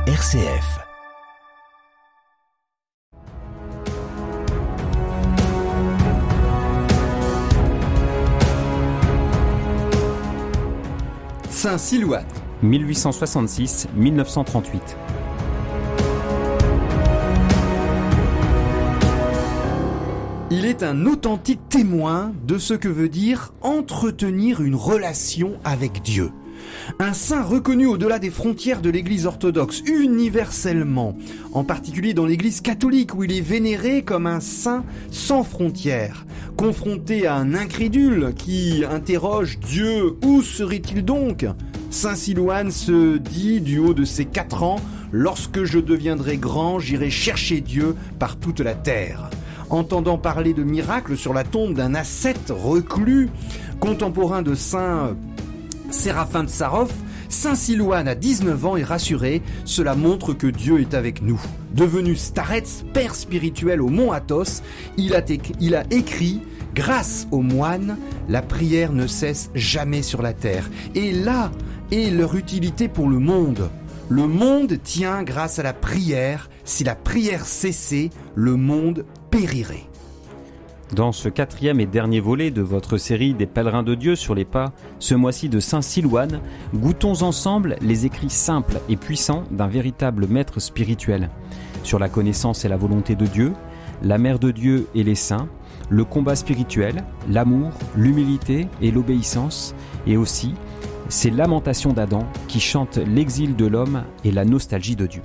RCF. Saint Silouan, 1866-1938. il est un authentique témoin de ce que veut dire entretenir une relation avec Dieu. Un saint reconnu au-delà des frontières de l'Église orthodoxe, universellement, en particulier dans l'Église catholique où il est vénéré comme un saint sans frontières. Confronté à un incrédule qui interroge Dieu, où serait-il donc ? Saint Silouan se dit du haut de ses 4 ans, « Lorsque je deviendrai grand, j'irai chercher Dieu par toute la terre ». Entendant parler de miracles sur la tombe d'un ascète reclus, contemporain de saint Séraphin de Sarov, Saint Silouan à 19 ans est rassuré, cela montre que Dieu est avec nous. Devenu starets, père spirituel au mont Athos, il a écrit « Grâce aux moines, la prière ne cesse jamais sur la terre. Et là est leur utilité pour le monde. Le monde tient grâce à la prière. Si la prière cessait, le monde périrait. » Dans ce 4e et dernier volet de votre série des pèlerins de Dieu sur les pas, ce mois-ci de Saint Silouan, goûtons ensemble les écrits simples et puissants d'un véritable maître spirituel. Sur la connaissance et la volonté de Dieu, la mère de Dieu et les saints, le combat spirituel, l'amour, l'humilité et l'obéissance, et aussi ces lamentations d'Adam qui chantent l'exil de l'homme et la nostalgie de Dieu.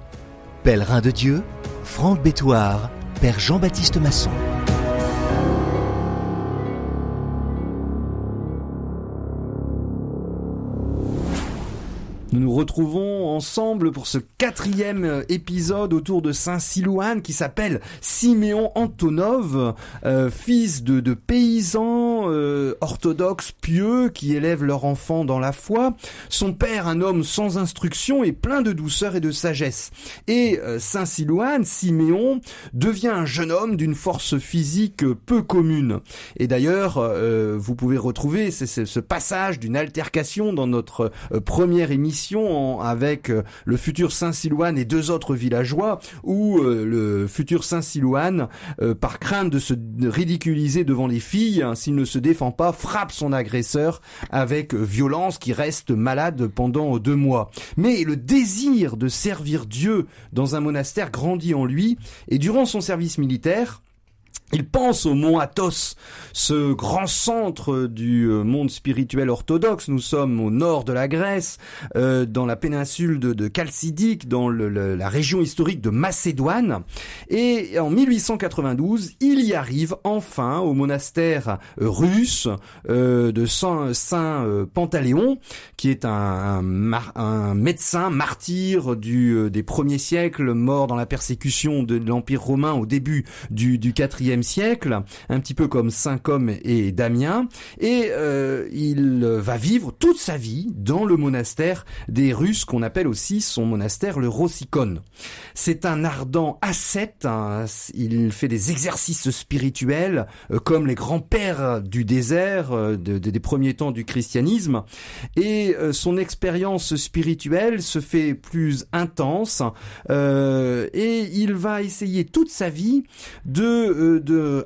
Pèlerin de Dieu, Franck Bétoir, Père Jean-Baptiste Masson. Nous nous retrouvons ensemble pour ce 4e épisode autour de Saint Silouan qui s'appelle Siméon Antonov, fils de paysans orthodoxes pieux qui élèvent leurs enfants dans la foi. Son père, un homme sans instruction et plein de douceur et de sagesse. Et Saint Silouan, Siméon, devient un jeune homme d'une force physique peu commune. Et d'ailleurs, vous pouvez retrouver ce passage d'une altercation dans notre première émission avec le futur Saint Silouan et 2 autres villageois où le futur Saint Silouan, par crainte de se ridiculiser devant les filles, s'il ne se défend pas, frappe son agresseur avec violence qui reste malade pendant 2 mois. Mais le désir de servir Dieu dans un monastère grandit en lui et durant son service militaire, il pense au mont Athos, ce grand centre du monde spirituel orthodoxe. Nous sommes au nord de la Grèce, dans la péninsule de Chalcidique, dans la région historique de Macédoine. Et en 1892, il y arrive enfin au monastère russe de Saint Pantaléon, qui est un médecin martyr des premiers siècles, mort dans la persécution de l'Empire romain au début du IVe siècle, un petit peu comme Saint Côme et Damien, et il va vivre toute sa vie dans le monastère des Russes, qu'on appelle aussi son monastère le Rossikon. C'est un ardent ascète, il fait des exercices spirituels comme les grands-pères du désert des premiers temps du christianisme, et son expérience spirituelle se fait plus intense, et il va essayer toute sa vie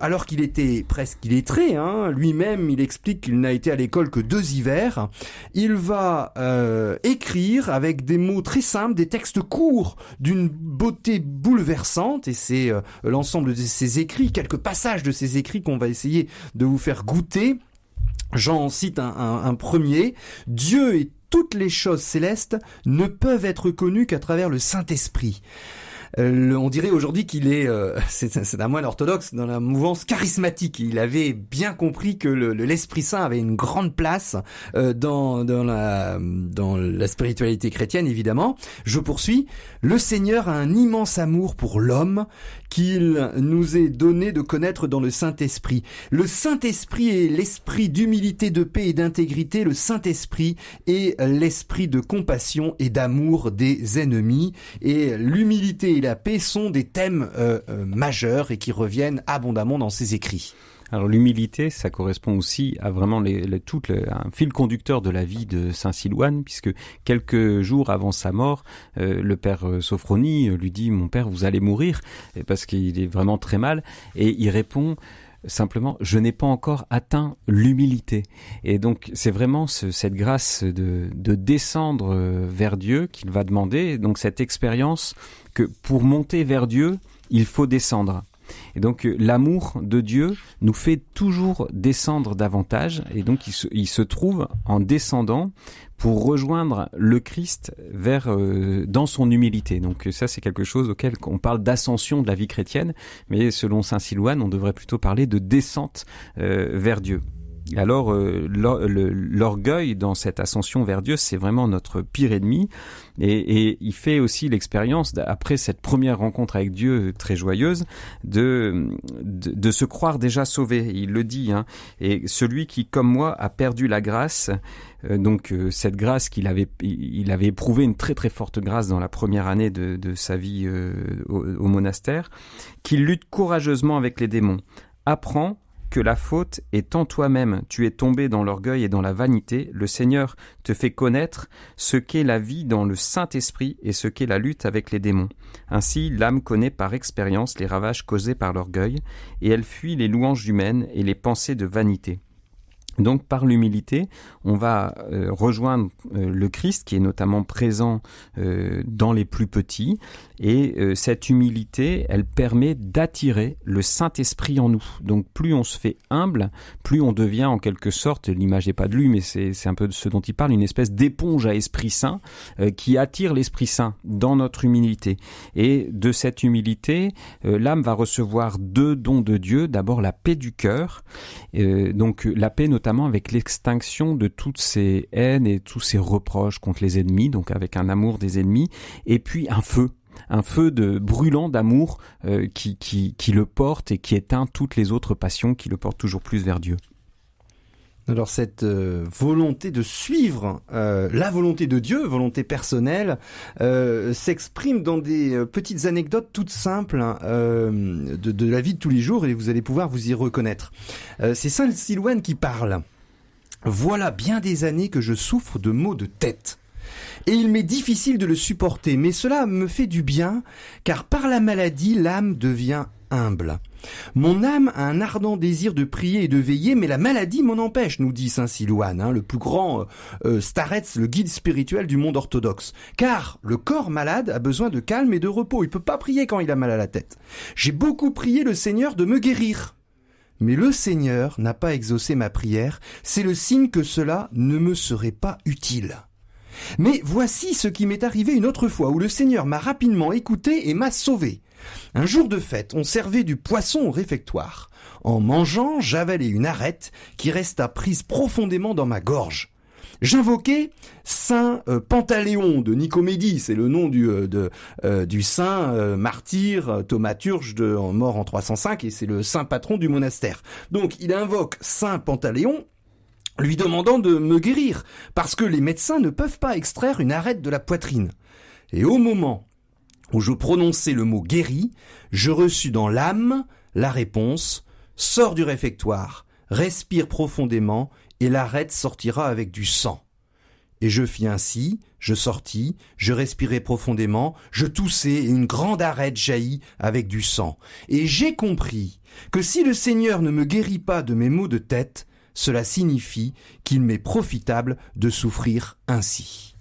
alors qu'il était presque illettré, lui-même il explique qu'il n'a été à l'école que 2 hivers, il va écrire avec des mots très simples, des textes courts d'une beauté bouleversante, et c'est l'ensemble de ses écrits, quelques passages de ses écrits qu'on va essayer de vous faire goûter. J'en cite un premier. « Dieu et toutes les choses célestes ne peuvent être connues qu'à travers le Saint-Esprit. » On dirait aujourd'hui qu'il c'est un moine orthodoxe dans la mouvance charismatique. Il avait bien compris que l'Esprit Saint avait une grande place dans la spiritualité chrétienne, évidemment. Je poursuis. Le Seigneur a un immense amour pour l'homme qu'il nous est donné de connaître dans le Saint-Esprit. Le Saint-Esprit est l'esprit d'humilité, de paix et d'intégrité. Le Saint-Esprit est l'esprit de compassion et d'amour des ennemis. Et l'humilité et la paix sont des thèmes majeurs et qui reviennent abondamment dans ses écrits. Alors l'humilité, ça correspond aussi à vraiment un fil conducteur de la vie de Saint Silouane, puisque quelques jours avant sa mort, le père Sophronie lui dit « Mon père, vous allez mourir », parce qu'il est vraiment très mal, et il répond simplement « Je n'ai pas encore atteint l'humilité ». Et donc c'est vraiment cette grâce de descendre vers Dieu qu'il va demander, donc cette expérience que pour monter vers Dieu, il faut descendre. Et donc l'amour de Dieu nous fait toujours descendre davantage, et donc il se trouve en descendant pour rejoindre le Christ dans son humilité. Donc ça, c'est quelque chose auquel on parle d'ascension de la vie chrétienne, mais selon saint Silouane, on devrait plutôt parler de descente vers Dieu. Alors l'orgueil dans cette ascension vers Dieu, c'est vraiment notre pire ennemi, et il fait aussi l'expérience, après cette première rencontre avec Dieu très joyeuse, de se croire déjà sauvé. Il le dit, hein, et celui qui comme moi a perdu la grâce, donc cette grâce il avait éprouvé une très très forte grâce dans la première année de sa vie au monastère, qui lutte courageusement avec les démons, apprend que la faute est en toi-même. Tu es tombé dans l'orgueil et dans la vanité. Le Seigneur te fait connaître ce qu'est la vie dans le Saint-Esprit et ce qu'est la lutte avec les démons. Ainsi, l'âme connaît par expérience les ravages causés par l'orgueil, et elle fuit les louanges humaines et les pensées de vanité. Donc par l'humilité, on va rejoindre le Christ qui est notamment présent dans les plus petits, et cette humilité, elle permet d'attirer le Saint-Esprit en nous. Donc plus on se fait humble, plus on devient en quelque sorte, l'image n'est pas de lui, mais c'est un peu de ce dont il parle, une espèce d'éponge à Esprit Saint qui attire l'Esprit Saint dans notre humilité. Et de cette humilité, l'âme va recevoir 2 dons de Dieu. D'abord la paix du cœur, donc la paix notamment avec l'extinction de toutes ces haines et tous ces reproches contre les ennemis, donc avec un amour des ennemis, et puis un feu brûlant d'amour qui le porte et qui éteint toutes les autres passions, qui le portent toujours plus vers Dieu. Alors cette volonté de suivre la volonté de Dieu, volonté personnelle, s'exprime dans des petites anecdotes toutes simples de la vie de tous les jours, et vous allez pouvoir vous y reconnaître. C'est saint Silouane qui parle. « Voilà bien des années que je souffre de maux de tête. Et il m'est difficile de le supporter, mais cela me fait du bien, car par la maladie, l'âme devient humble. Mon âme a un ardent désir de prier et de veiller, mais la maladie m'en empêche, nous dit saint Silouane, le plus grand starets, le guide spirituel du monde orthodoxe. Car le corps malade a besoin de calme et de repos, il peut pas prier quand il a mal à la tête. J'ai beaucoup prié le Seigneur de me guérir. Mais le Seigneur n'a pas exaucé ma prière, c'est le signe que cela ne me serait pas utile. Mais voici ce qui m'est arrivé une autre fois, où le Seigneur m'a rapidement écouté et m'a sauvé. Un jour de fête, on servait du poisson au réfectoire. En mangeant, j'avalai une arête qui resta prise profondément dans ma gorge. J'invoquai Saint Pantaléon de Nicomédie, c'est le nom du saint martyr thaumaturge mort en 305, et c'est le saint patron du monastère. Donc il invoque Saint Pantaléon, lui demandant de me guérir, parce que les médecins ne peuvent pas extraire une arête de la poitrine. Et au moment où je prononçai le mot guéri, je reçus dans l'âme la réponse « Sors du réfectoire, respire profondément, et l'arête sortira avec du sang. » Et je fis ainsi, je sortis, je respirai profondément, je toussai, et une grande arête jaillit avec du sang. Et j'ai compris que si le Seigneur ne me guérit pas de mes maux de tête, cela signifie qu'il m'est profitable de souffrir ainsi.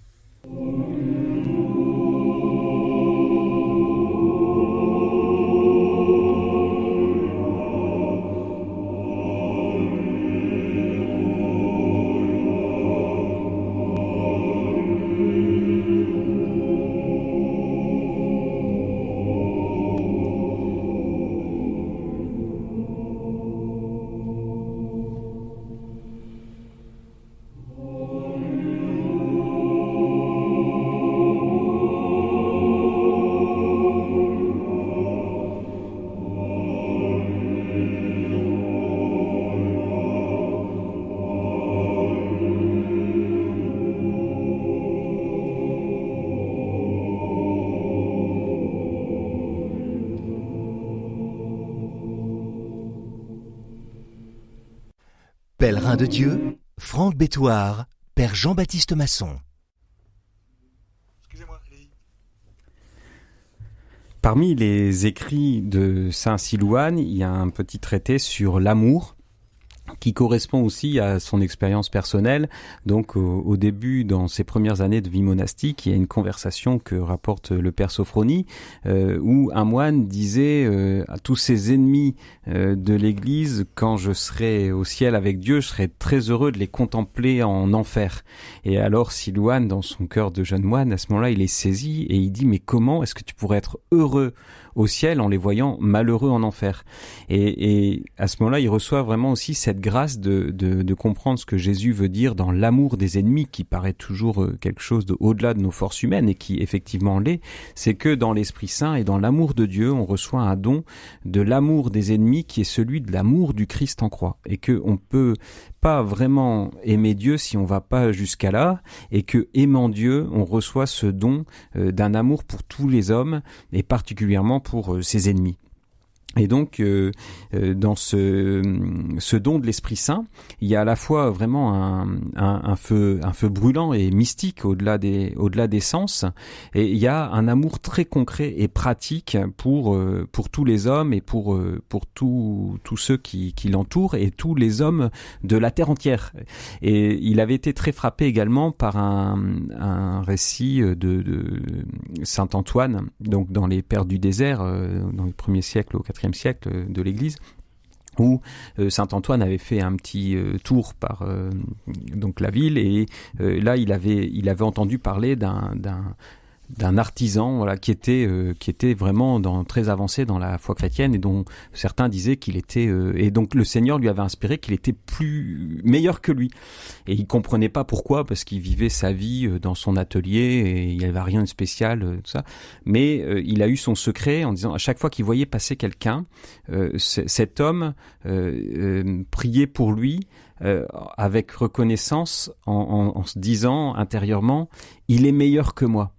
Pèlerin de Dieu, Franck Bétoir, Père Jean-Baptiste Masson. Parmi les écrits de Saint Silouan, il y a un petit traité sur l'amour qui correspond aussi à son expérience personnelle. Donc au début, dans ses premières années de vie monastique, il y a une conversation que rapporte le père Sophronie, où un moine disait à tous ses ennemis de l'Église: quand je serai au ciel avec Dieu, je serai très heureux de les contempler en enfer. Et alors Silouan, dans son cœur de jeune moine, à ce moment-là, il est saisi et il dit: mais comment est-ce que tu pourrais être heureux au ciel en les voyant malheureux en enfer? Et à ce moment-là, il reçoit vraiment aussi cette grâce de comprendre ce que Jésus veut dire dans l'amour des ennemis, qui paraît toujours quelque chose de au-delà de nos forces humaines et qui effectivement l'est. C'est que dans l'Esprit Saint et dans l'amour de Dieu, on reçoit un don de l'amour des ennemis qui est celui de l'amour du Christ en croix, et que on peut pas vraiment aimer Dieu si on va pas jusqu'à là, et que aimant Dieu, on reçoit ce don d'un amour pour tous les hommes et particulièrement pour ses ennemis. Et donc, dans ce don de l'Esprit Saint, il y a à la fois vraiment un feu brûlant et mystique au-delà des sens, et il y a un amour très concret et pratique pour tous les hommes et pour tous ceux qui l'entourent et tous les hommes de la terre entière. Et il avait été très frappé également par un récit de Saint Antoine, donc dans les Pères du désert, dans le 1er siècle au 4e siècle de l'Église, où Saint Antoine avait fait un petit tour par donc la ville, et là il avait entendu parler d'un artisan, voilà, qui était vraiment très avancé dans la foi chrétienne, et dont certains disaient qu'il était et donc le Seigneur lui avait inspiré qu'il était meilleur que lui, et il comprenait pas pourquoi, parce qu'il vivait sa vie dans son atelier et il n'y avait rien de spécial, tout ça, mais il a eu son secret en disant à chaque fois qu'il voyait passer quelqu'un, cet homme priait pour lui avec reconnaissance, en se disant intérieurement: il est meilleur que moi.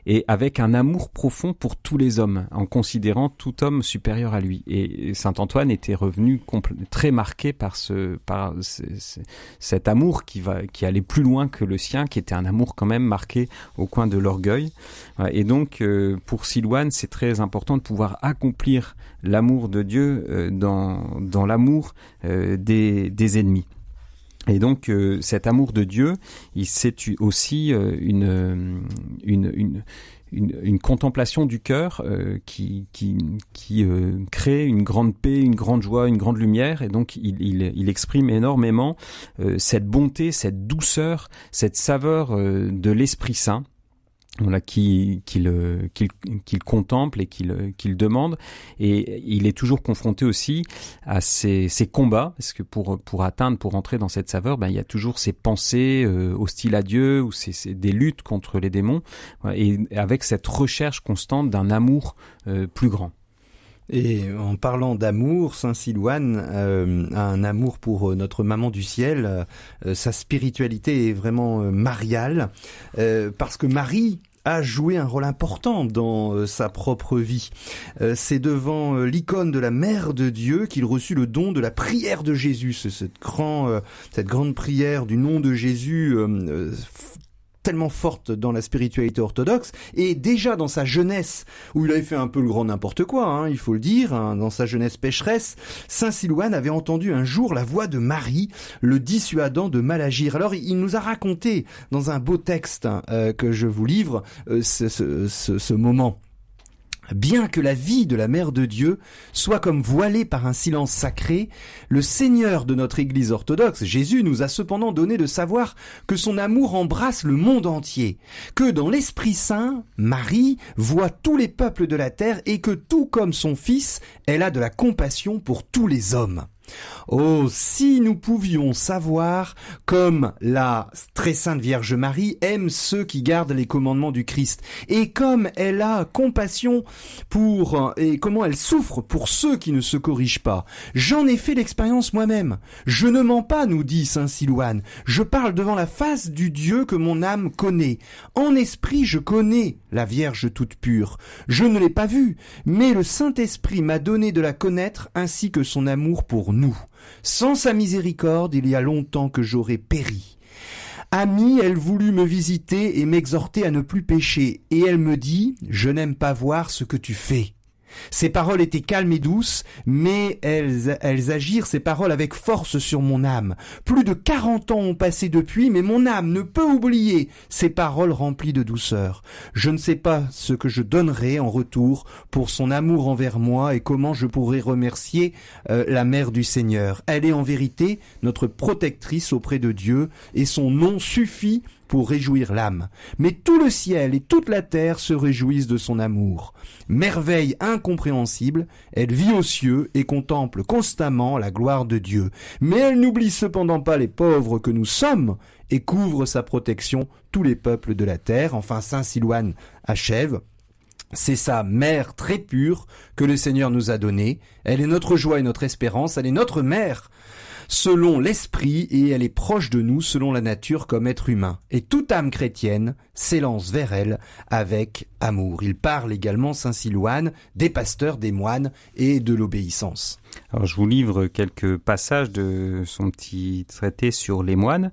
Et avec un amour profond pour tous les hommes, en considérant tout homme supérieur à lui. Et Saint Antoine était revenu très marqué par cet amour qui allait plus loin que le sien, qui était un amour quand même marqué au coin de l'orgueil. Et donc, pour Silouan, c'est très important de pouvoir accomplir l'amour de Dieu dans l'amour des ennemis. Et donc cet amour de Dieu, c'est aussi une contemplation du cœur qui crée une grande paix, une grande joie, une grande lumière. Et donc il exprime énormément cette bonté, cette douceur, cette saveur de l'Esprit Saint. Voilà, qu'il contemple et qu'il demande, et il est toujours confronté aussi à ces combats, parce que pour entrer dans cette saveur, il y a toujours ces pensées hostiles à Dieu, ou c'est des luttes contre les démons, et avec cette recherche constante d'un amour plus grand. Et en parlant d'amour, Saint Silouan a un amour pour notre maman du ciel. Sa spiritualité est vraiment mariale, parce que Marie a joué un rôle important dans sa propre vie. C'est devant l'icône de la Mère de Dieu qu'il reçut le don de la prière de Jésus, cette grande prière du nom de Jésus, tellement forte dans la spiritualité orthodoxe. Et déjà dans sa jeunesse, où il avait fait un peu le grand n'importe quoi, il faut le dire, dans sa jeunesse pécheresse, Saint Silouan avait entendu un jour la voix de Marie le dissuadant de mal agir. Alors il nous a raconté dans un beau texte que je vous livre ce moment. Bien que la vie de la Mère de Dieu soit comme voilée par un silence sacré, le Seigneur de notre Église orthodoxe, Jésus, nous a cependant donné de savoir que son amour embrasse le monde entier, que dans l'Esprit Saint, Marie voit tous les peuples de la terre, et que tout comme son Fils, elle a de la compassion pour tous les hommes. Oh, si nous pouvions savoir comme la très sainte Vierge Marie aime ceux qui gardent les commandements du Christ, et comme elle a compassion et comment elle souffre pour ceux qui ne se corrigent pas. J'en ai fait l'expérience moi-même. Je ne mens pas, nous dit Saint Silouan. Je parle devant la face du Dieu que mon âme connaît. En esprit, je connais la Vierge toute pure. Je ne l'ai pas vue, mais le Saint-Esprit m'a donné de la connaître, ainsi que son amour pour nous. nous. Sans sa miséricorde, il y a longtemps que j'aurais péri. Amie, elle voulut me visiter et m'exhorter à ne plus pécher, et elle me dit « Je n'aime pas voir ce que tu fais ». Ces paroles étaient calmes et douces, mais elles agirent, ces paroles, avec force sur mon âme. Plus de 40 ans ont passé depuis, mais mon âme ne peut oublier ces paroles remplies de douceur. Je ne sais pas ce que je donnerai en retour pour son amour envers moi et comment je pourrai remercier la Mère du Seigneur. Elle est en vérité notre protectrice auprès de Dieu, et son nom suffit pour réjouir l'âme. Mais tout le ciel et toute la terre se réjouissent de son amour. Merveille incompréhensible, elle vit aux cieux et contemple constamment la gloire de Dieu. Mais elle n'oublie cependant pas les pauvres que nous sommes et couvre sa protection tous les peuples de la terre. Enfin, saint Silouane achève. C'est sa mère très pure que le Seigneur nous a donnée. Elle est notre joie et notre espérance, elle est notre mère selon l'esprit, et elle est proche de nous selon la nature comme être humain. Et toute âme chrétienne s'élance vers elle avec amour. Il parle également, saint Silouane, des pasteurs, des moines et de l'obéissance. Alors je vous livre quelques passages de son petit traité sur les moines,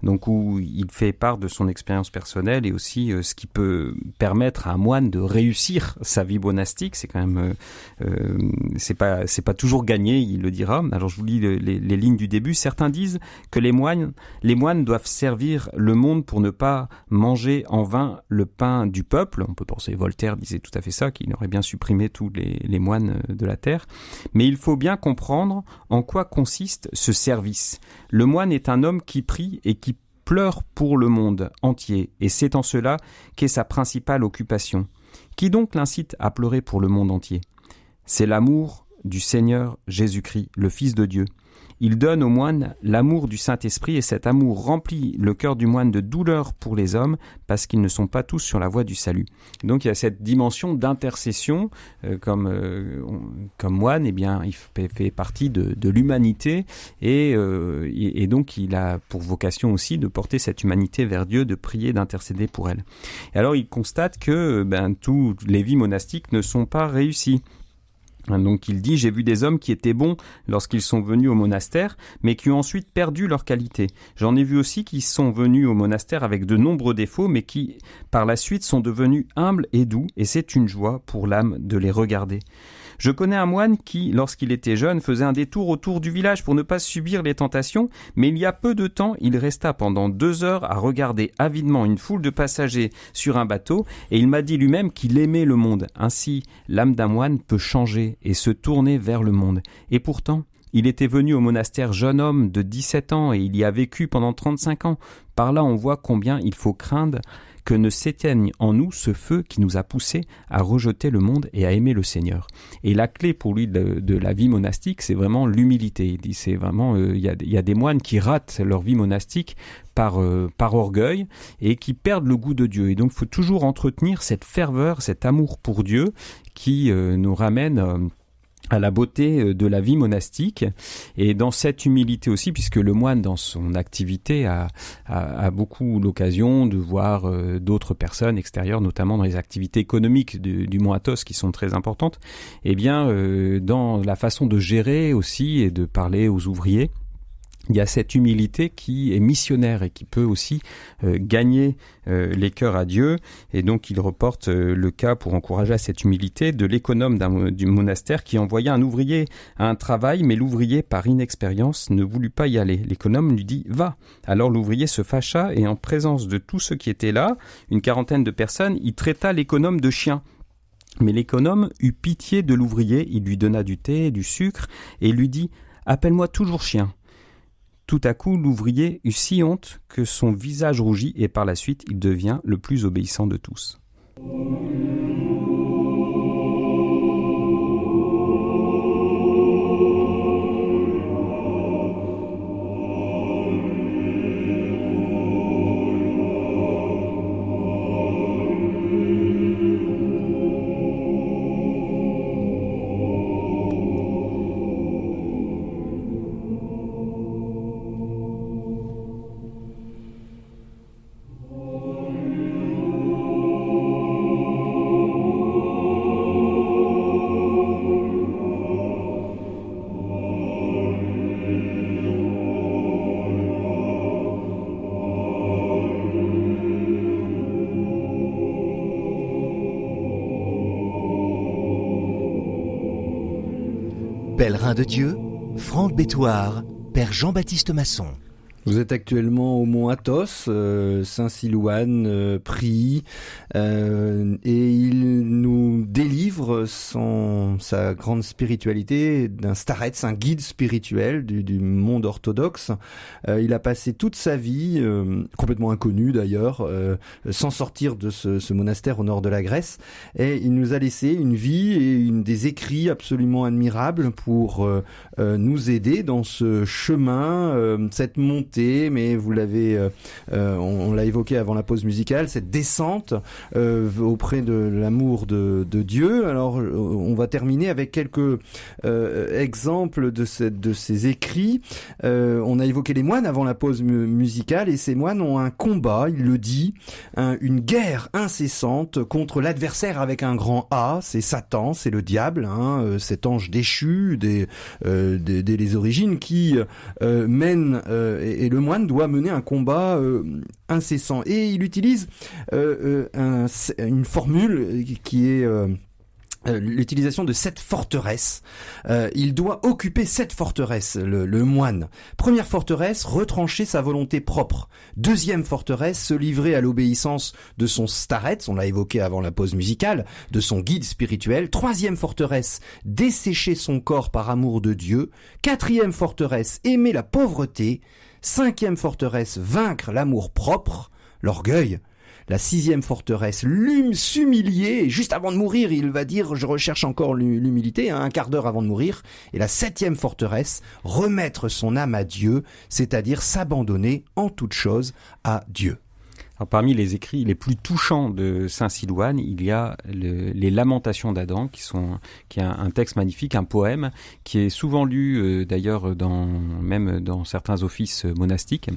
donc où il fait part de son expérience personnelle et aussi ce qui peut permettre à un moine de réussir sa vie monastique. C'est quand même c'est pas toujours gagné, il le dira. Alors je vous lis les lignes du début. Certains disent que les moines doivent servir le monde pour ne pas manger en vain le pain du peuple. On peut penser, Voltaire disait tout à fait ça, qu'il aurait bien supprimé tous les moines de la terre. Mais il faut bien comprendre en quoi consiste ce service. Le moine est un homme qui prie et qui pleure pour le monde entier, et c'est en cela qu'est sa principale occupation. Qui donc l'incite à pleurer pour le monde entier ? C'est l'amour du Seigneur Jésus-Christ, le Fils de Dieu. Il donne au moine l'amour du Saint-Esprit, et cet amour remplit le cœur du moine de douleur pour les hommes, parce qu'ils ne sont pas tous sur la voie du salut. Donc il y a cette dimension d'intercession, comme moine, eh bien, il fait partie de l'humanité, et donc il a pour vocation aussi de porter cette humanité vers Dieu, de prier, d'intercéder pour elle. Et alors il constate que toutes les vies monastiques ne sont pas réussies. Donc il dit « J'ai vu des hommes qui étaient bons lorsqu'ils sont venus au monastère, mais qui ont ensuite perdu leur qualité. J'en ai vu aussi qui sont venus au monastère avec de nombreux défauts, mais qui, par la suite, sont devenus humbles et doux, et c'est une joie pour l'âme de les regarder. Je connais un moine qui, lorsqu'il était jeune, faisait un détour autour du village pour ne pas subir les tentations, mais il y a peu de temps, il resta pendant 2 heures à regarder avidement une foule de passagers sur un bateau, et il m'a dit lui-même qu'il aimait le monde. Ainsi, l'âme d'un moine peut changer et se tourner vers le monde. Et pourtant, il était venu au monastère jeune homme de 17 ans et il y a vécu pendant 35 ans. Par là, on voit combien il faut craindre que ne s'éteigne en nous ce feu qui nous a poussés à rejeter le monde et à aimer le Seigneur. Et la clé pour lui de la vie monastique, c'est vraiment l'humilité. Il dit, c'est vraiment, il y a des moines qui ratent leur vie monastique par orgueil et qui perdent le goût de Dieu. Et donc, il faut toujours entretenir cette ferveur, cet amour pour Dieu qui nous ramène à la beauté de la vie monastique, et dans cette humilité aussi, puisque le moine dans son activité a beaucoup l'occasion de voir d'autres personnes extérieures, notamment dans les activités économiques du Mont Athos qui sont très importantes, et bien dans la façon de gérer aussi et de parler aux ouvriers, il y a cette humilité qui est missionnaire et qui peut aussi gagner les cœurs à Dieu. Et donc il reporte le cas, pour encourager à cette humilité, de l'économe du monastère qui envoya un ouvrier à un travail, mais l'ouvrier, par inexpérience, ne voulut pas y aller. L'économe lui dit « Va ». Alors l'ouvrier se fâcha et en présence de tous ceux qui étaient là, une 40aine de personnes, il traita l'économe de chien. Mais l'économe eut pitié de l'ouvrier, il lui donna du thé, du sucre et lui dit « Appelle-moi toujours chien ». Tout à coup, l'ouvrier eut si honte que son visage rougit et par la suite, il devient le plus obéissant de tous. Pèlerin de Dieu, Franck Bétoir, Père Jean-Baptiste Masson. Vous êtes actuellement au mont Athos, Saint-Silouan prie, et il nous délivre sa grande spiritualité d'un starets, un guide spirituel du monde orthodoxe. Il a passé toute sa vie, complètement inconnu d'ailleurs, sans sortir de ce monastère au nord de la Grèce, et il nous a laissé une vie et des écrits absolument admirables pour nous aider dans ce chemin, cette montée, mais vous l'avez, on l'a évoqué avant la pause musicale, cette descente auprès de l'amour de Dieu. Alors, on va terminer avec quelques exemples de ces écrits. On a évoqué les moines avant la pause musicale, et ces moines ont un combat, il le dit, une guerre incessante contre l'adversaire avec un grand A, c'est Satan, c'est le diable, cet ange déchu dès les origines qui mène, et le moine doit mener un combat incessant. Et il utilise une formule qui est l'utilisation de 7 forteresses. Il doit occuper 7 forteresses, le moine. Première forteresse, retrancher sa volonté propre. Deuxième forteresse, se livrer à l'obéissance de son starets, on l'a évoqué avant la pause musicale, de son guide spirituel. Troisième forteresse, dessécher son corps par amour de Dieu. Quatrième forteresse, aimer la pauvreté. Cinquième forteresse, vaincre l'amour propre, l'orgueil. La 6e forteresse, s'humilier, et juste avant de mourir, il va dire « je recherche encore l'humilité », un quart d'heure avant de mourir. Et la 7e forteresse, remettre son âme à Dieu, c'est-à-dire s'abandonner en toute chose à Dieu. Alors, parmi les écrits les plus touchants de Saint-Silouan, il y a les Lamentations d'Adam, qui est un texte magnifique, un poème, qui est souvent lu d'ailleurs même dans certains offices monastiques.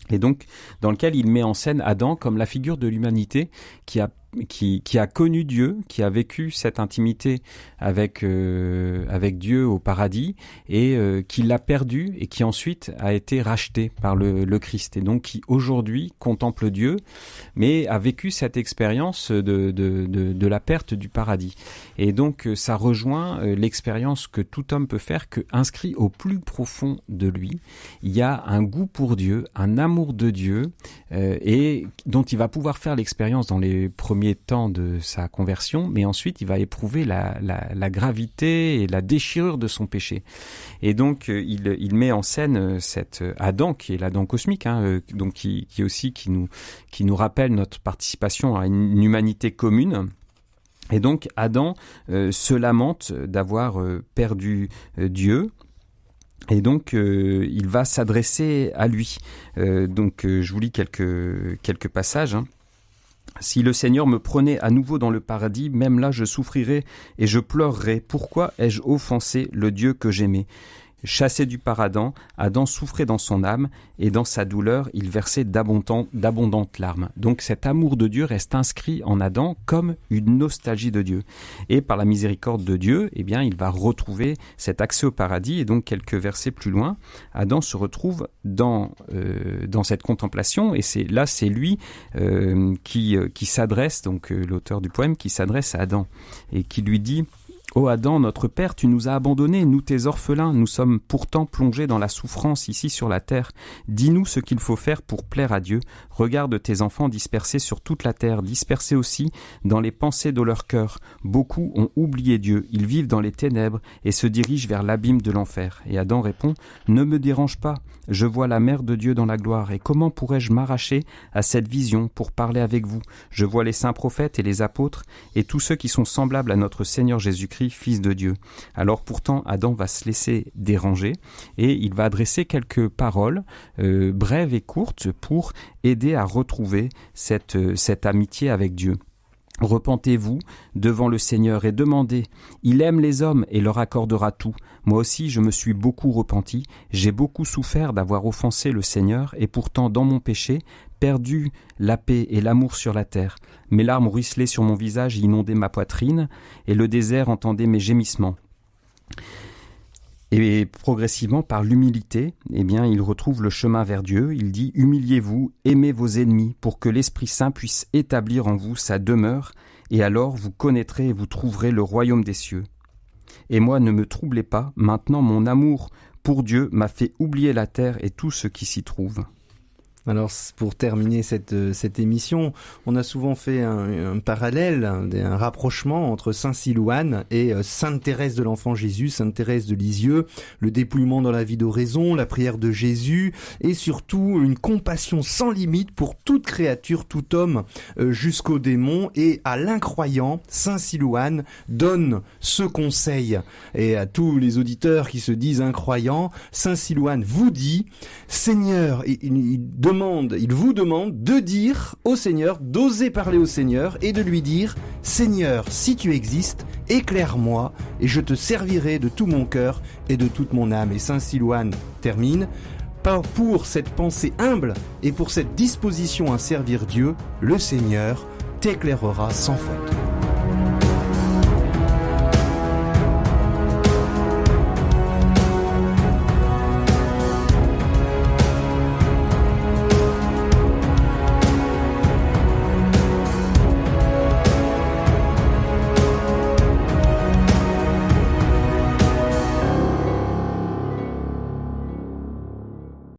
Et donc, dans lequel il met en scène Adam comme la figure de l'humanité qui a connu Dieu, qui a vécu cette intimité avec Dieu au paradis, et qui l'a perdu, et qui ensuite a été racheté par le Christ, et donc qui aujourd'hui contemple Dieu, mais a vécu cette expérience de la perte du paradis. Et donc ça rejoint l'expérience que tout homme peut faire, que inscrit au plus profond de lui, il y a un goût pour Dieu, un amour de Dieu, et dont il va pouvoir faire l'expérience dans les premiers temps de sa conversion, mais ensuite il va éprouver la gravité et la déchirure de son péché. Et donc il met en scène cet Adam, qui est l'Adam cosmique, donc qui nous rappelle notre participation à une humanité commune. Et donc Adam se lamente d'avoir perdu Dieu. Et donc, il va s'adresser à lui. Je vous lis quelques passages. Si le Seigneur me prenait à nouveau dans le paradis, même là je souffrirais et je pleurerais. Pourquoi ai-je offensé le Dieu que j'aimais ? Chassé du paradis, Adam souffrait dans son âme, et dans sa douleur, il versait d'abondantes larmes. Donc cet amour de Dieu reste inscrit en Adam comme une nostalgie de Dieu. Et par la miséricorde de Dieu, eh bien, il va retrouver cet accès au paradis. Et donc quelques versets plus loin, Adam se retrouve dans cette contemplation, et c'est lui qui s'adresse, donc l'auteur du poème, qui s'adresse à Adam et qui lui dit: Ô Adam, notre père, tu nous as abandonnés, nous tes orphelins, nous sommes pourtant plongés dans la souffrance ici sur la terre. Dis-nous ce qu'il faut faire pour plaire à Dieu. Regarde tes enfants dispersés sur toute la terre, dispersés aussi dans les pensées de leur cœur. Beaucoup ont oublié Dieu, ils vivent dans les ténèbres et se dirigent vers l'abîme de l'enfer. Et Adam répond: Ne me dérange pas, je vois la mère de Dieu dans la gloire, et comment pourrais-je m'arracher à cette vision pour parler avec vous? Je vois les saints prophètes et les apôtres, et tous ceux qui sont semblables à notre Seigneur Jésus-Christ, Fils de Dieu. Alors pourtant, Adam va se laisser déranger, et il va adresser quelques paroles brèves et courtes pour aider à retrouver cette amitié avec Dieu. Repentez-vous devant le Seigneur et demandez. Il aime les hommes et leur accordera tout. Moi aussi, je me suis beaucoup repenti. J'ai beaucoup souffert d'avoir offensé le Seigneur, et pourtant, dans mon péché, perdu la paix et l'amour sur la terre. Mes larmes ruisselaient sur mon visage, inondaient ma poitrine, et le désert entendait mes gémissements. Et progressivement, par l'humilité, eh bien, il retrouve le chemin vers Dieu. Il dit: humiliez-vous, aimez vos ennemis, pour que l'Esprit Saint puisse établir en vous sa demeure, et alors vous connaîtrez et vous trouverez le royaume des cieux. Et moi, ne me troublez pas, maintenant mon amour pour Dieu m'a fait oublier la terre et tout ce qui s'y trouve. Alors, pour terminer cette émission, on a souvent fait un parallèle, un rapprochement entre Saint Silouan et Sainte Thérèse de l'Enfant Jésus, Sainte Thérèse de Lisieux, le dépouillement dans la vie d'oraison, la prière de Jésus et surtout une compassion sans limite pour toute créature, tout homme, jusqu'aux démons. Et à l'incroyant, Saint Silouan donne ce conseil. Et à tous les auditeurs qui se disent incroyants, Saint Silouan vous dit, Seigneur, il vous demande de dire au Seigneur, d'oser parler au Seigneur et de lui dire « Seigneur, si tu existes, éclaire-moi et je te servirai de tout mon cœur et de toute mon âme. » Et Saint Silouan termine « Pour cette pensée humble et pour cette disposition à servir Dieu, le Seigneur t'éclairera sans faute. »